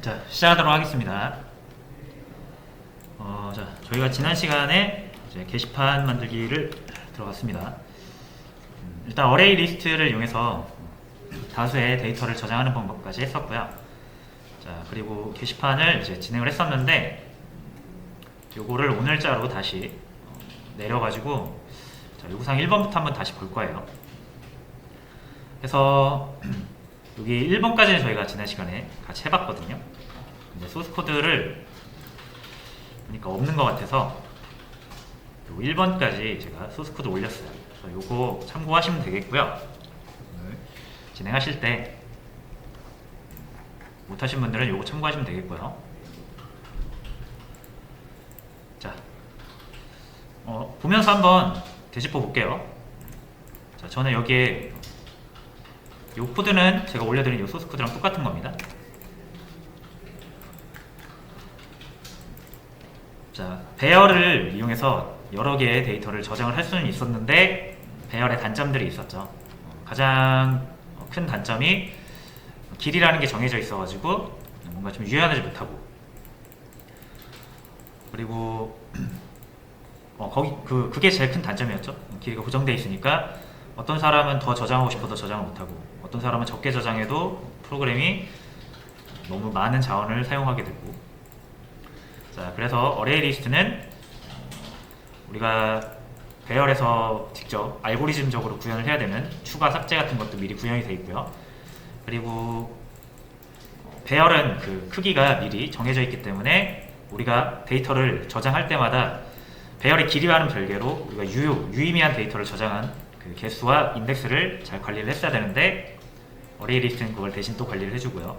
자, 시작하도록 하겠습니다. 저희가 지난 시간에 이제 게시판 만들기를 들어갔습니다. 일단 어레이 리스트를 이용해서 다수의 데이터를 저장하는 방법까지 했었고요. 자, 그리고 게시판을 이제 진행을 했었는데 요거를 오늘자로 다시 내려가지고 요구사항 1번부터 한번 다시 볼 거예요. 그래서 여기 1번까지는 저희가 지난 시간에 같이 해봤거든요. 근데 소스 코드를 보니까 없는 것 같아서 1번까지 제가 소스 코드 올렸어요. 그래서 요거 참고하시면 되겠고요. 진행하실 때 못하신 분들은 요거 참고하시면 되겠고요. 자, 보면서 한번 되짚어 볼게요. 자, 저는 여기에 요 코드는 제가 올려드린 요 소스 코드랑 똑같은 겁니다. 자, 배열을 이용해서 여러 개의 데이터를 저장을 할 수는 있었는데 배열의 단점들이 있었죠. 가장 큰 단점이 길이라는 게 정해져 있어가지고 뭔가 좀 유연하지 못하고, 그리고 그게 제일 큰 단점이었죠. 길이가 고정되어 있으니까 어떤 사람은 더 저장하고 싶어도 저장을 못하고, 어떤 사람은 적게 저장해도 프로그램이 너무 많은 자원을 사용하게 되고. 자, 그래서 어레이 리스트는 우리가 배열에서 직접 알고리즘적으로 구현을 해야 되는 추가 삭제 같은 것도 미리 구현이 되어 있고요. 그리고 배열은 그 크기가 미리 정해져 있기 때문에 우리가 데이터를 저장할 때마다 배열의 길이와는 별개로 우리가 유의미한 데이터를 저장한 그 개수와 인덱스를 잘 관리를 했어야 되는데 어레이 리스트는 그걸 대신 또 관리를 해주고요.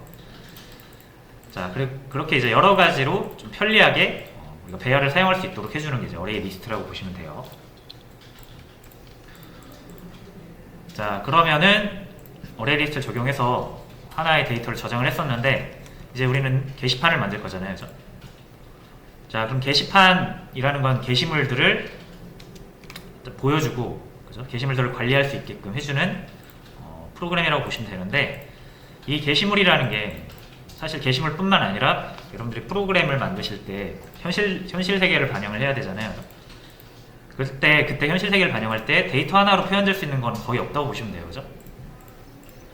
자, 그렇게 이제 여러 가지로 좀 편리하게 우리가 배열을 사용할 수 있도록 해주는 게 이제 어레이 리스트라고 보시면 돼요. 자, 그러면은 어레이 리스트를 적용해서 하나의 데이터를 저장을 했었는데 이제 우리는 게시판을 만들 거잖아요, 그죠? 자, 그럼 게시판이라는 건 게시물들을 보여주고, 그죠? 게시물들을 관리할 수 있게끔 해주는 프로그램이라고 보시면 되는데, 이 게시물이라는 게 사실 게시물뿐만 아니라 여러분들이 프로그램을 만드실 때 현실 세계를 반영을 해야 되잖아요. 그때 현실 세계를 반영할 때 데이터 하나로 표현될 수 있는 건 거의 없다고 보시면 돼요, 그죠?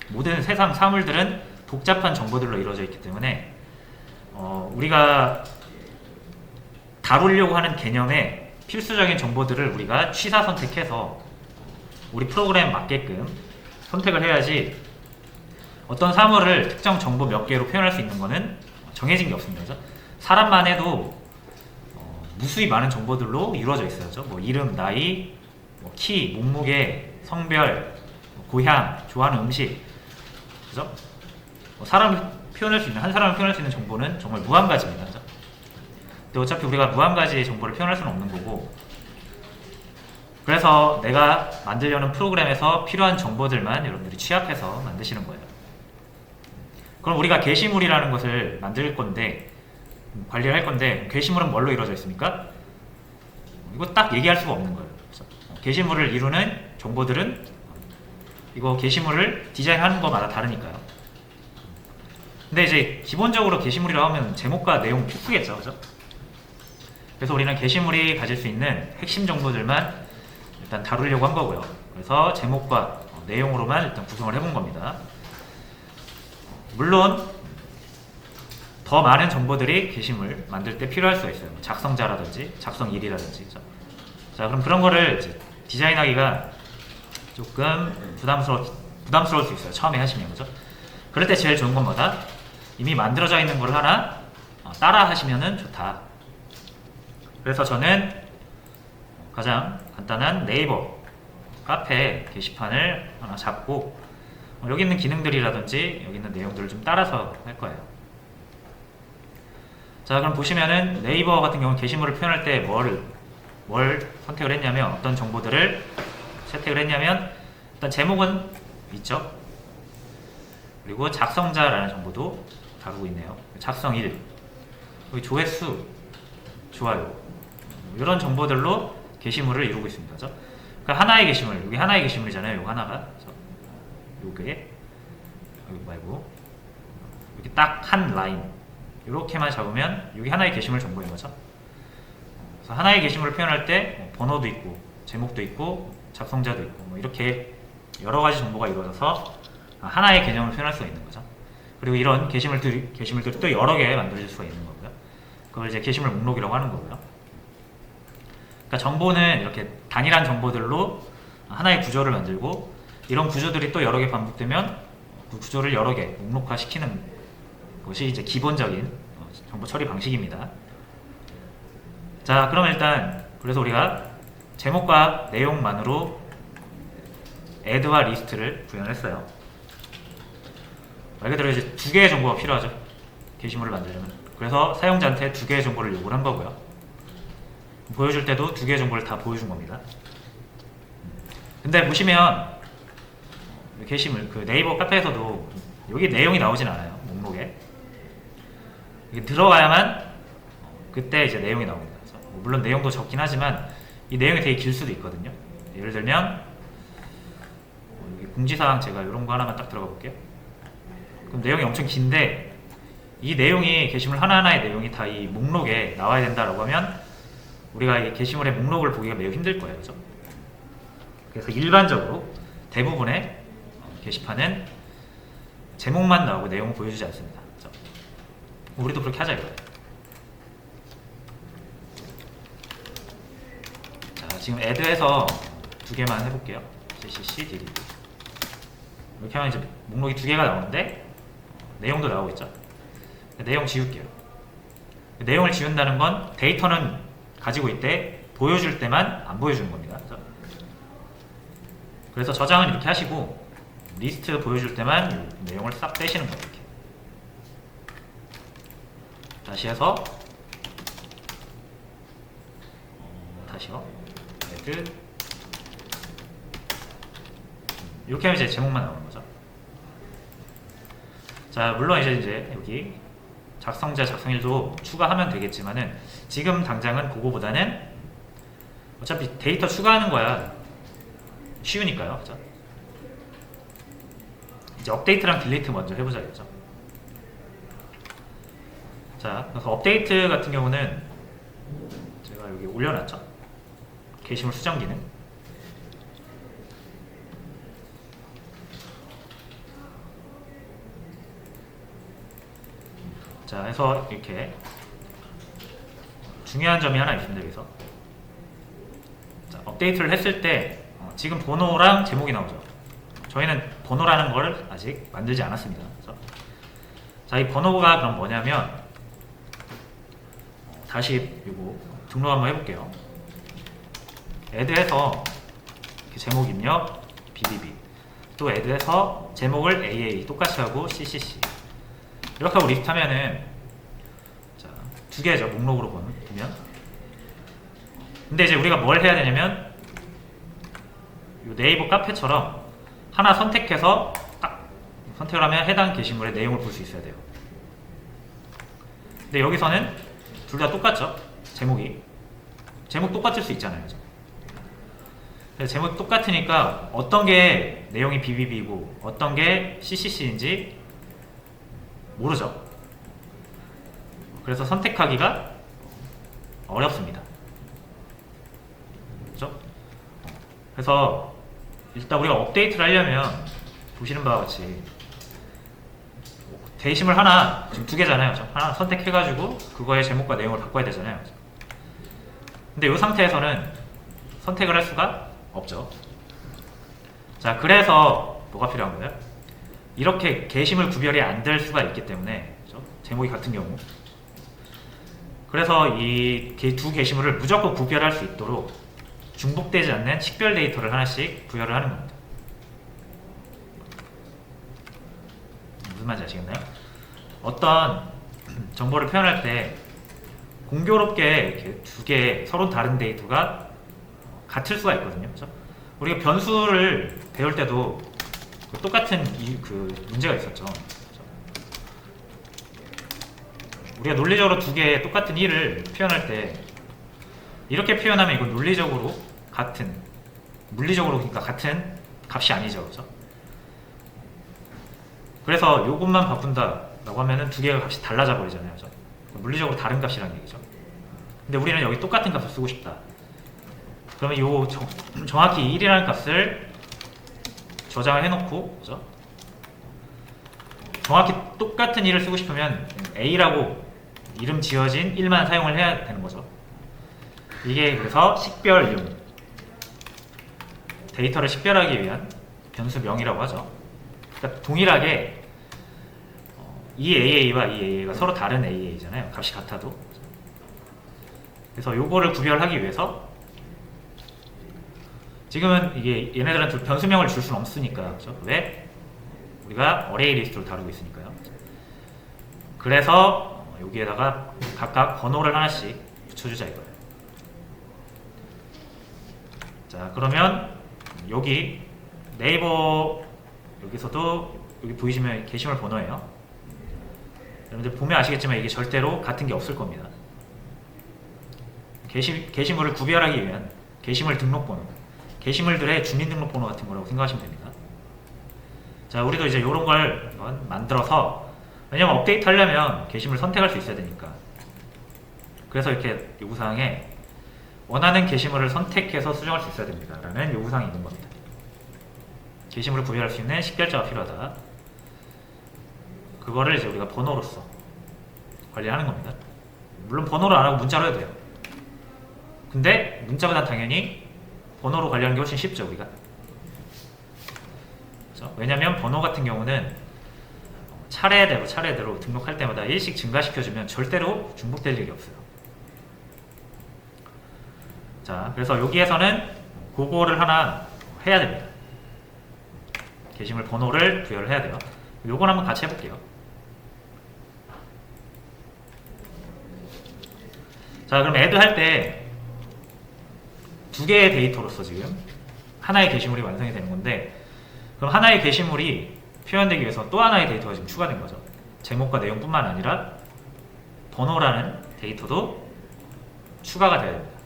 모든 세상 사물들은 복잡한 정보들로 이루어져 있기 때문에 우리가 다루려고 하는 개념의 필수적인 정보들을 우리가 취사 선택해서 우리 프로그램에 맞게끔 선택을 해야지, 어떤 사물을 특정 정보 몇 개로 표현할 수 있는 거는 정해진 게 없습니다. 그죠? 사람만 해도 무수히 많은 정보들로 이루어져 있어요. 그죠? 뭐 이름, 나이, 뭐 키, 몸무게, 성별, 고향, 좋아하는 음식, 그죠? 사람을 표현할 수 있는, 한 사람을 표현할 수 있는 정보는 정말 무한가지입니다. 그죠? 근데 어차피 우리가 무한가지의 정보를 표현할 수는 없는 거고, 그래서 내가 만들려는 프로그램에서 필요한 정보들만 여러분들이 취합해서 만드시는 거예요. 그럼 우리가 게시물이라는 것을 만들 건데, 관리를 할 건데, 게시물은 뭘로 이루어져 있습니까? 이거 딱 얘기할 수가 없는 거예요. 그래서 게시물을 이루는 정보들은 이거 게시물을 디자인하는 것마다 다르니까요. 근데 이제 기본적으로 게시물이라고 하면 제목과 내용 필수겠죠, 그죠? 그래서 우리는 게시물이 가질 수 있는 핵심 정보들만 일단 다루려고 한 거고요. 그래서 제목과 내용으로만 일단 구성을 해본 겁니다. 물론 더 많은 정보들이 게시물 만들 때 필요할 수가 있어요. 작성자라든지 작성일이라든지. 자, 그럼 그런 거를 이제 디자인하기가 조금 부담스러울 수 있어요, 처음에 하시면. 그죠? 그럴 때 제일 좋은 건 뭐다? 이미 만들어져 있는 걸 하나 따라 하시면은 좋다. 그래서 저는 가장 간단한 네이버 카페 게시판을 하나 잡고 여기 있는 기능들이라든지 여기 있는 내용들을 좀 따라서 할 거예요. 자, 그럼 보시면은 네이버 같은 경우는 게시물을 표현할 때 뭘 선택을 했냐면, 어떤 정보들을 채택을 했냐면, 일단 제목은 있죠. 그리고 작성자라는 정보도 다루고 있네요. 작성일, 여기 조회수, 좋아요, 이런 정보들로 게시물을 이루고 있습니다. 그죠? 그러니까 하나의 게시물, 여기 하나의 게시물이잖아요. 요거 하나가. 요게 여기 말고 여기 딱 한 라인, 이렇게만 잡으면 여기 하나의 게시물 정보인 거죠. 그래서 하나의 게시물을 표현할 때 번호도 있고 제목도 있고 작성자도 있고 뭐 이렇게 여러 가지 정보가 이루어져서 하나의 개념을 표현할 수가 있는 거죠. 그리고 이런 게시물들이 또 여러 개 만들어질 수가 있는 거고요. 그걸 이제 게시물 목록이라고 하는 거고요. 그러니까 정보는 이렇게 단일한 정보들로 하나의 구조를 만들고 이런 구조들이 또 여러 개 반복되면 그 구조를 여러 개 목록화 시키는 것이 이제 기본적인 정보 처리 방식입니다. 자, 그럼 일단 그래서 우리가 제목과 내용만으로 add와 list를 구현했어요. 말 그대로 이제 두 개의 정보가 필요하죠. 게시물을 만들려면. 그래서 사용자한테 두 개의 정보를 요구를 한 거고요. 보여줄 때도 두 개의 정보를 다 보여준 겁니다. 근데 보시면 게시물 그 네이버 카페에서도 여기 내용이 나오진 않아요. 목록에 이게 들어가야만 그때 이제 내용이 나옵니다. 물론 내용도 적긴 하지만 이 내용이 되게 길 수도 있거든요. 예를 들면 여기 공지사항 제가 이런 거 하나만 딱 들어가 볼게요. 그럼 내용이 엄청 긴데 이 내용이 게시물 하나하나의 내용이 다 이 목록에 나와야 된다라고 하면 우리가 이 게시물의 목록을 보기가 매우 힘들 거예요. 그죠? 그래서 일반적으로 대부분의 게시판은 제목만 나오고 내용을 보여주지 않습니다. 그죠? 우리도 그렇게 하자 이거예요. 자, 지금 add해서 두 개만 해볼게요. cc delete 이렇게 하면 이제 목록이 두 개가 나오는데 내용도 나오고 있죠. 내용 지울게요. 내용을 지운다는 건 데이터는 가지고 있대 보여줄 때만 안 보여주는 겁니다. 그래서 저장은 이렇게 하시고 리스트 보여줄 때만 내용을 싹 빼시는 거예요. 이렇게. 다시 해서 다시요. add 이렇게 하면 이제 제목만 나오는 거죠. 자, 물론 이제 여기 작성자, 작성일도 추가하면 되겠지만은 지금 당장은 그거보다는 어차피 데이터 추가하는 거야 쉬우니까요. 그죠? 이제 업데이트랑 딜리트 먼저 해보자겠죠. 자, 그래서 업데이트 같은 경우는 제가 여기 올려놨죠. 게시물 수정 기능. 자, 해서 이렇게 중요한 점이 하나 있습니다. 여기서 자, 업데이트를 했을 때 지금 번호랑 제목이 나오죠. 저희는 번호라는 걸 아직 만들지 않았습니다. 그래서 자, 이 번호가 그럼 뭐냐면 다시 이거 등록 한번 해볼게요. add해서 제목 입력 bbb 또 add해서 제목을 AA 똑같이 하고 ccc 이렇게 하고 리스트 하면은 자, 두 개죠. 목록으로 보면 근데 이제 우리가 뭘 해야 되냐면 이 네이버 카페처럼 하나 선택해서 딱 선택을 하면 해당 게시물의 내용을 볼 수 있어야 돼요. 근데 여기서는 둘 다 똑같죠. 제목 똑같을 수 있잖아요. 그죠? 제목이 똑같으니까 어떤 게 내용이 BBB고 어떤 게 CCC인지 모르죠. 그래서 선택하기가 어렵습니다. 그렇죠? 그래서 일단 우리가 업데이트를 하려면 보시는 바와 같이 게시물 하나 지금 두 개잖아요. 그렇죠? 하나 선택해가지고 그거의 제목과 내용을 바꿔야 되잖아요. 그렇죠? 근데 이 상태에서는 선택을 할 수가 없죠. 자, 그래서 뭐가 필요한 거예요? 이렇게 게시물 구별이 안 될 수가 있기 때문에 그렇죠? 제목이 같은 경우 그래서 이 두 게시물을 무조건 구별할 수 있도록 중복되지 않는 식별 데이터를 하나씩 부여를 하는 겁니다. 무슨 말인지 아시겠나요? 어떤 정보를 표현할 때 공교롭게 이렇게 두 개 서로 다른 데이터가 같을 수가 있거든요. 그렇죠? 우리가 변수를 배울 때도 똑같은 그 문제가 있었죠. 그렇죠? 우리가 논리적으로 두 개의 똑같은 1을 표현할 때 이렇게 표현하면 이건 논리적으로 같은, 물리적으로 그러니까 같은 값이 아니죠. 그렇죠? 그래서 이것만 바꾼다라고 하면은 두 개의 값이 달라져 버리잖아요. 그렇죠? 물리적으로 다른 값이라는 얘기죠. 근데 우리는 여기 똑같은 값을 쓰고 싶다. 그러면 요 정확히 1이라는 값을 저장을 해놓고, 그죠? 정확히 똑같은 1을 쓰고 싶으면 A라고 이름 지어진 1만 사용을 해야 되는 거죠. 이게 그래서 식별용, 데이터를 식별하기 위한 변수명이라고 하죠. 그러니까 동일하게 이 AA와 이 AA가 서로 다른 AA잖아요. 값이 같아도. 그래서 요거를 구별하기 위해서 지금은 이게 얘네들한테 변수명을 줄 수는 없으니까, 그렇죠? 왜? 우리가 어레이 리스트로 다루고 있으니까요. 그래서 여기에다가 각각 번호를 하나씩 붙여주자 이거예요. 자, 그러면 여기 네이버 여기서도 여기 보이시면 게시물 번호예요. 여러분들 보면 아시겠지만 이게 절대로 같은 게 없을 겁니다. 게시물을 구별하기 위한 게시물 등록번호, 게시물들의 주민등록번호 같은 거라고 생각하시면 됩니다. 자, 우리도 이제 이런 걸 한번 만들어서, 왜냐면 업데이트 하려면 게시물 선택할 수 있어야 되니까, 그래서 이렇게 요구사항에 원하는 게시물을 선택해서 수정할 수 있어야 됩니다 라는 요구사항이 있는 겁니다. 게시물을 구별할 수 있는 식별자가 필요하다. 그거를 이제 우리가 번호로서 관리하는 겁니다. 물론 번호로 안 하고 문자로 해도 돼요. 근데 문자보다 당연히 번호로 관리하는 게 훨씬 쉽죠, 우리가. 그렇죠? 왜냐면 번호 같은 경우는 차례대로 등록할 때마다 1씩 증가시켜주면 절대로 중복될 일이 없어요. 자, 그래서 여기에서는 그거를 하나 해야 됩니다. 게시물 번호를 부여를 해야 돼요. 요건 한번 같이 해볼게요. 자, 그럼 add 할 때 두 개의 데이터로서 지금 하나의 게시물이 완성이 되는 건데, 그럼 하나의 게시물이 표현되기 위해서 또 하나의 데이터가 지금 추가된 거죠. 제목과 내용뿐만 아니라 번호라는 데이터도 추가가 돼야 됩니다.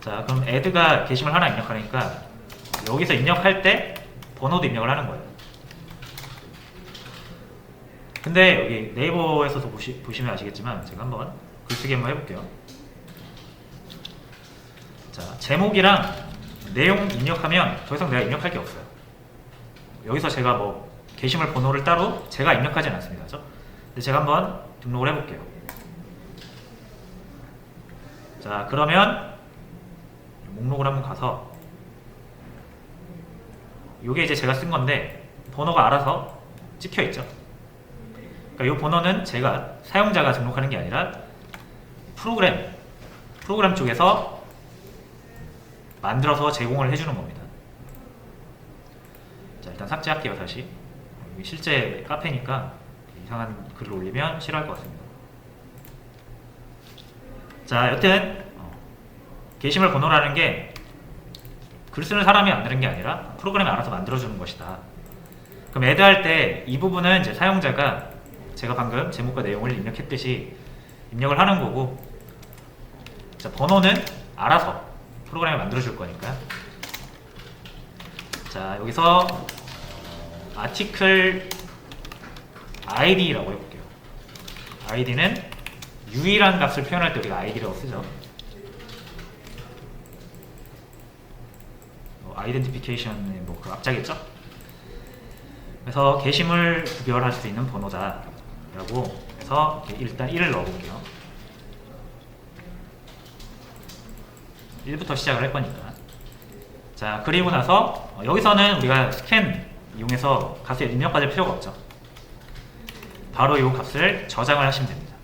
자, 그럼 add가 게시물 하나 입력하니까 여기서 입력할 때 번호도 입력을 하는 거예요. 근데 여기 네이버에서도 보시면 아시겠지만 제가 한번 글쓰기 한번 해볼게요. 자, 제목이랑 내용 입력하면 더 이상 내가 입력할 게 없어요. 여기서 제가 뭐 게시물 번호를 따로 제가 입력하진 않습니다. 그죠? 근데 제가 한번 등록을 해볼게요. 자, 그러면 목록을 한번 가서 요게 이제 제가 쓴 건데 번호가 알아서 찍혀 있죠. 그러니까 이 번호는 제가 사용자가 등록하는 게 아니라 프로그램 쪽에서 만들어서 제공을 해주는 겁니다. 자, 일단 삭제할게요. 다시. 실제 카페니까 이상한 글을 올리면 싫어할 것 같습니다. 자, 여튼 게시물 번호라는 게 글 쓰는 사람이 만드는 게 아니라 프로그램이 알아서 만들어주는 것이다. 그럼 add 할 때 이 부분은 이제 사용자가 제가 방금 제목과 내용을 입력했듯이 입력을 하는 거고, 자, 번호는 알아서 프로그램이 만들어줄 거니까. 자, 여기서 아티클 id라고 해볼게요. id는 유일한 값을 표현할 때 우리가 id라고 쓰죠. 아이덴티피케이션의 뭐 그 앞자겠죠? 그래서 게시물 구별할 수 있는 번호다 라고 해서 일단 1을 넣어볼게요. 1부터 시작을 할 거니까. 자, 그리고 나서 여기서는 우리가 스캔 이용해서 값을 입력받을 필요가 없죠. 바로 이 값을 저장을 하시면 됩니다.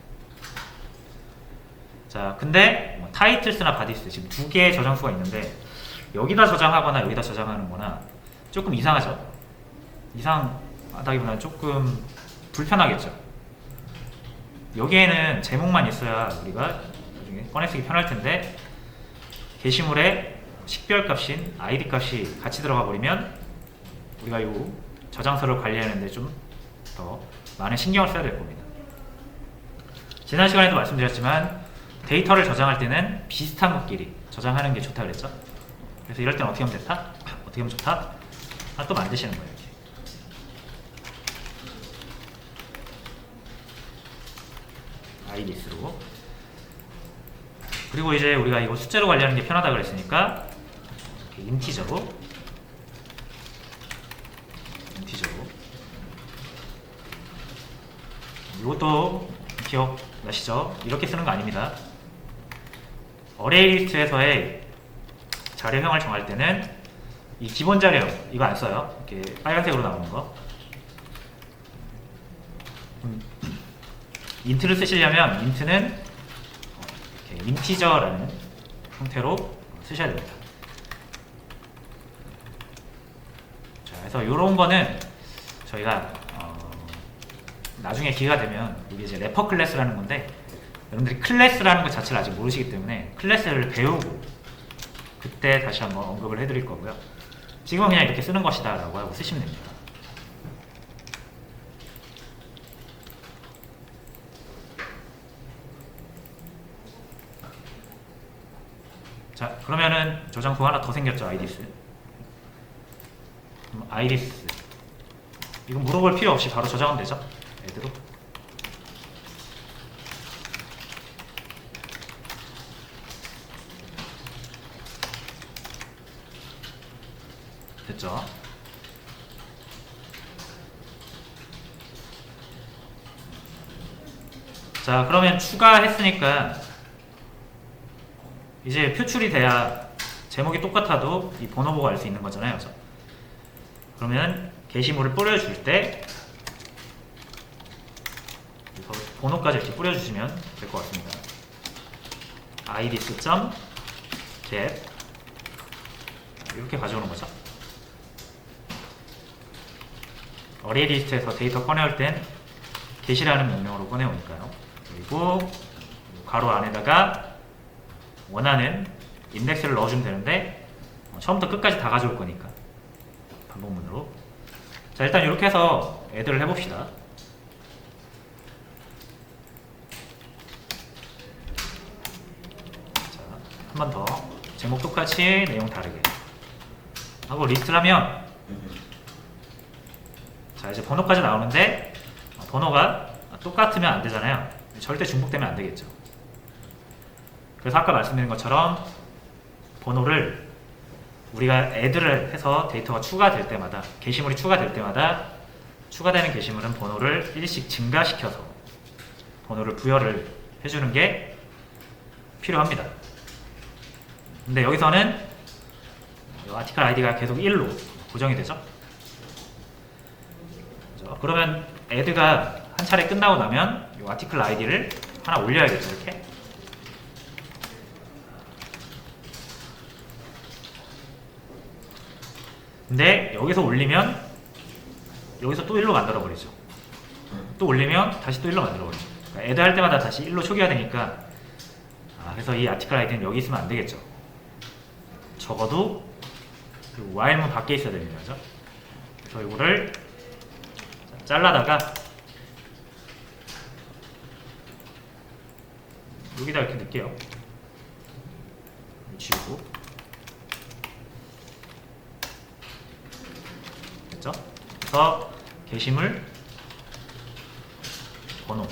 자, 근데 뭐 타이틀스나 바디스 지금 두 개의 저장수가 있는데 여기다 저장하거나 여기다 저장하는 거나 조금 이상하죠? 이상하다기보다는 조금 불편하겠죠? 여기에는 제목만 있어야 우리가 나중에 꺼내쓰기 편할 텐데 게시물에 식별값인 id 값이 같이 들어가 버리면 우리가 이 저장소를 관리하는데 좀 더 많은 신경을 써야 될 겁니다. 지난 시간에도 말씀드렸지만 데이터를 저장할 때는 비슷한 것끼리 저장하는 게 좋다 그랬죠? 그래서 이럴 때는 어떻게 하면 좋다? 어떻게 하면 좋다? 하나 또 만드시는 거예요. 이렇게. idis로. 그리고 이제 우리가 이거 숫자로 관리하는 게 편하다 그랬으니까 이렇게 인티저로 이것도 기억나시죠? 이렇게 쓰는 거 아닙니다. 어레이 리스트에서의 자료형을 정할 때는 이 기본 자료형 이거 안 써요. 이렇게 빨간색으로 나오는 거. 인트를 쓰시려면 인트는 이렇게 인티저라는 형태로 쓰셔야 됩니다. 자, 그래서 이런 거는 저희가 나중에 기회가 되면 이게 이제 래퍼 클래스라는 건데, 여러분들이 클래스라는 것 자체를 아직 모르시기 때문에 클래스를 배우고 그때 다시 한번 언급을 해드릴 거고요. 지금은 그냥 이렇게 쓰는 것이다 라고 하고 쓰시면 됩니다. 자, 그러면은 저장소 하나 더 생겼죠. 아이디스. 아이디스 이거 물어볼 필요 없이 바로 저장하면 되죠. 애드로. 됐죠. 자, 그러면 추가했으니까 이제 표출이 돼야 제목이 똑같아도 이 번호 보고 알 수 있는 거잖아요. 그래서 그러면 게시물을 뿌려줄 때 번호까지 이렇게 뿌려주시면 될 것 같습니다. idis.get 이렇게 가져오는 거죠. 어레이 리스트에서 데이터 꺼내올 땐 get이라는 명령으로 꺼내오니까요. 그리고 가로 안에다가 원하는 인덱스를 넣어주면 되는데 처음부터 끝까지 다 가져올 거니까 반복문으로. 자, 일단 이렇게 해서 애들을 해봅시다. 한 번 더 제목 똑같이 내용 다르게 하고 리스트를 하면, 자 이제 번호까지 나오는데 번호가 똑같으면 안 되잖아요. 절대 중복되면 안 되겠죠. 그래서 아까 말씀드린 것처럼 번호를 우리가 애드를 해서 데이터가 추가될 때마다, 게시물이 추가될 때마다 추가되는 게시물은 번호를 1씩 증가시켜서 번호를 부여를 해주는 게 필요합니다. 근데 여기서는 아티클 아이디가 계속 1로 고정이 되죠. 그렇죠? 그러면 애드가 한 차례 끝나고 나면 이 아티클 아이디를 하나 올려야겠죠. 이렇게. 근데 여기서 올리면 여기서 또 1로 만들어 버리죠. 또 올리면 다시 또 1로 만들어 버리죠. 그러니까 애드 할 때마다 다시 1로 초기화 되니까, 그래서 이 아티클 아이디는 여기 있으면 안 되겠죠. 적어도 그 while문 밖에 있어야 됩니다. 그죠? 그래서 이거를 잘라다가 여기다 이렇게 넣을게요. 지우고. 됐죠? 그래서 게시물 번호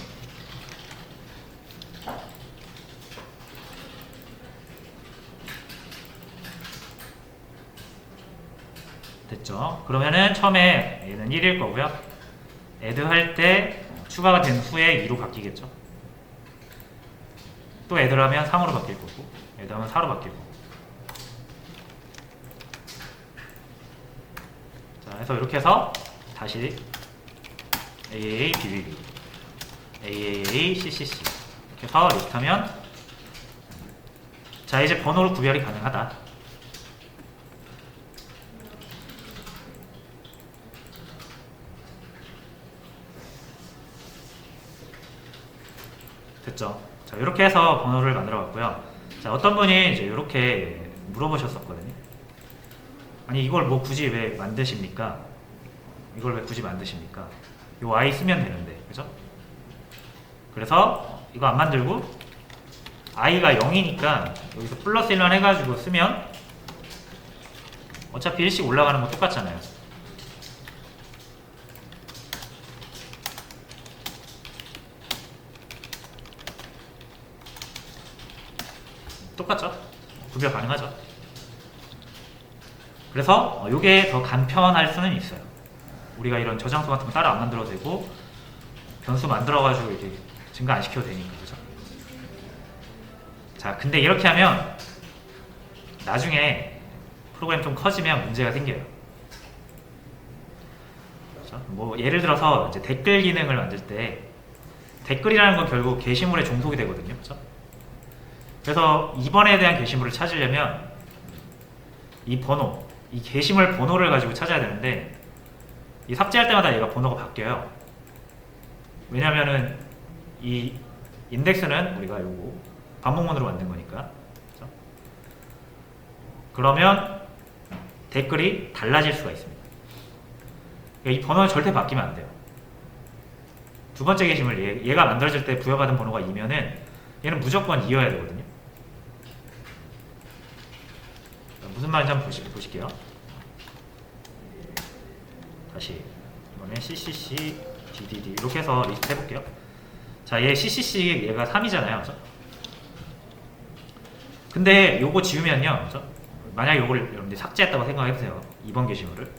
됐죠? 그러면은 처음에 얘는 1일 거고요. 애드 할 때 추가가 된 후에 2로 바뀌겠죠. 또 애드를 하면 3으로 바뀔 거고, 애드 하면 4로 바뀔 거고. 자, 그래서 이렇게 해서 다시 AAA, BBB, AAA, CCC 이렇게 해서 리스트하면, 자 이제 번호로 구별이 가능하다. 됐죠? 자, 이렇게 해서 번호를 만들어 봤고요. 자, 어떤 분이 이제 이렇게 물어보셨었거든요. 아니, 이걸 뭐 굳이 왜 만드십니까? 이걸 왜 굳이 만드십니까? 이 y 쓰면 되는데, 그죠? 그래서 이거 안 만들고 i가 0이니까 여기서 플러스 1만 해가지고 쓰면 어차피 1씩 올라가는 거 똑같잖아요. 똑같죠? 구별 가능하죠. 그래서 이게 더 간편할 수는 있어요. 우리가 이런 저장소 같은 거 따로 안 만들어도 되고 변수 만들어가지고 이렇게 증가 안 시켜도 되니까, 그죠? 자, 근데 이렇게 하면 나중에 프로그램 좀 커지면 문제가 생겨요. 그렇죠? 뭐 예를 들어서 이제 댓글 기능을 만들 때 댓글이라는 건 결국 게시물에 종속이 되거든요. 그렇죠? 그래서 2번에 대한 게시물을 찾으려면 이 번호, 이 게시물 번호를 가지고 찾아야 되는데 이 삭제할 때마다 얘가 번호가 바뀌어요. 왜냐면은 이 인덱스는 우리가 요거 반복문으로 만든 거니까. 그렇죠? 그러면 댓글이 달라질 수가 있습니다. 이 번호는 절대 바뀌면 안 돼요. 두 번째 게시물 얘가 만들어질 때 부여받은 번호가 2면은 얘는 무조건 2여야 되거든요. 무슨 말인지 한번 보실게요. 다시 이번에 CCC DDD 이렇게 해서 리스트 해볼게요. 자, 얘 CCC 얘가 3이잖아요. 그죠? 근데 요거 지우면요. 그죠? 만약에 요걸 여러분들이 삭제했다고 생각해보세요. 2번 게시물을.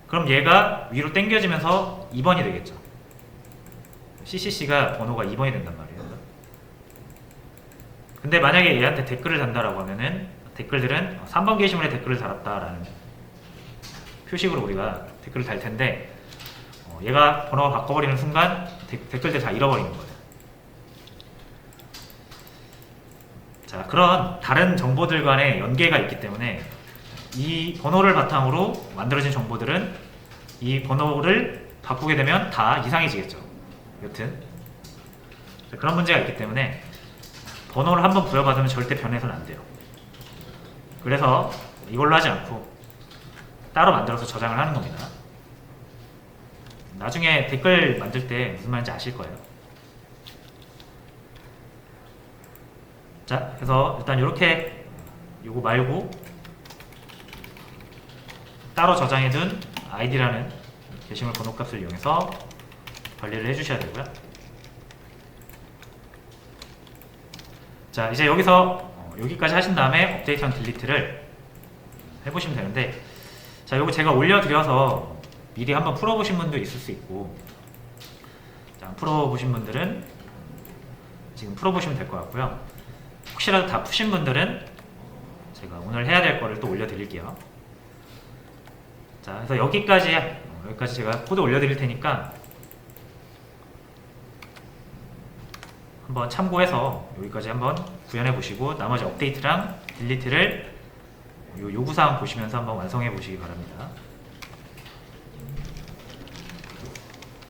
그럼 얘가 위로 당겨지면서 2번이 되겠죠. CCC가 번호가 2번이 된단 말이에요. 그죠? 근데 만약에 얘한테 댓글을 단다라고 하면은 댓글들은 3번 게시물에 댓글을 달았다라는 표식으로 우리가 댓글을 달 텐데 얘가 번호가 바꿔버리는 순간 댓글들 다 잃어버리는 거예요. 자, 그런 다른 정보들 간의 연계가 있기 때문에 이 번호를 바탕으로 만들어진 정보들은 이 번호를 바꾸게 되면 다 이상해지겠죠. 여튼 그런 문제가 있기 때문에 번호를 한번 부여받으면 절대 변해서는 안 돼요. 그래서 이걸로 하지 않고 따로 만들어서 저장을 하는 겁니다. 나중에 댓글 만들 때 무슨 말인지 아실 거예요. 자, 그래서 일단 이렇게 요거 말고 따로 저장해둔 id라는 게시물 번호 값을 이용해서 관리를 해주셔야 되고요. 자, 이제 여기서 여기까지 하신 다음에 업데이트랑 딜리트를 해보시면 되는데, 자, 요거 제가 올려드려서 미리 한번 풀어보신 분도 있을 수 있고, 자, 풀어보신 분들은 지금 풀어보시면 될 것 같고요. 혹시라도 다 푸신 분들은 제가 오늘 해야 될 거를 또 올려드릴게요. 자, 그래서 여기까지 제가 코드 올려드릴 테니까 한번 참고해서 여기까지 한번 구현해 보시고 나머지 업데이트랑 딜리트를 요구사항 보시면서 한번 완성해 보시기 바랍니다.